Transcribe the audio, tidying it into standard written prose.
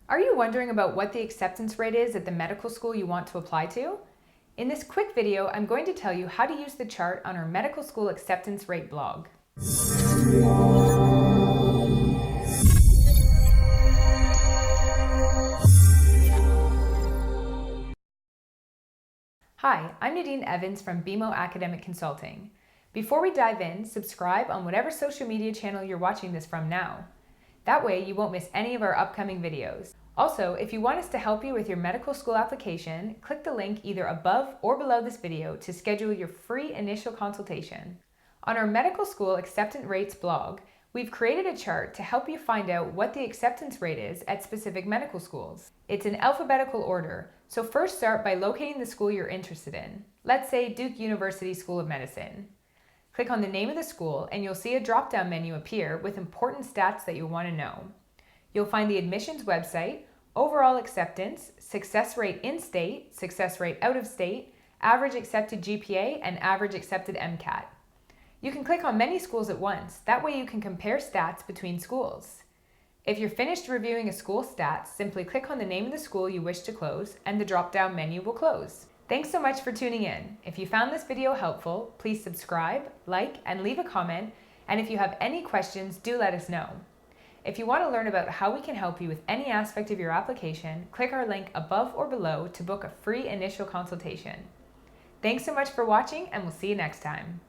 Are you wondering about what the acceptance rate is at the medical school you want to apply to? In this quick video, I'm going to tell you how to use the chart on our medical school acceptance rate blog. Hi, I'm Nadine Evans from BeMo Academic Consulting. Before we dive in, subscribe on whatever social media channel you're watching this from now. That way you won't miss any of our upcoming videos. Also, if you want us to help you with your medical school application, click the link either above or below this video to schedule your free initial consultation. On our medical school acceptance rates blog, we've created a chart to help you find out what the acceptance rate is at specific medical schools. It's in alphabetical order, so first start by locating the school you're interested in. Let's say Duke University School of Medicine. Click on the name of the school and you'll see a drop-down menu appear with important stats that you'll want to know. You'll find the admissions website, overall acceptance, success rate in-state, success rate out-of-state, average accepted GPA, and average accepted MCAT. You can click on many schools at once. That way you can compare stats between schools. If you're finished reviewing a school's stats, simply click on the name of the school you wish to close and the drop-down menu will close. Thanks so much for tuning in. If you found this video helpful, please subscribe, like, and leave a comment. And if you have any questions, do let us know. If you want to learn about how we can help you with any aspect of your application, click our link above or below to book a free initial consultation. Thanks so much for watching, and we'll see you next time.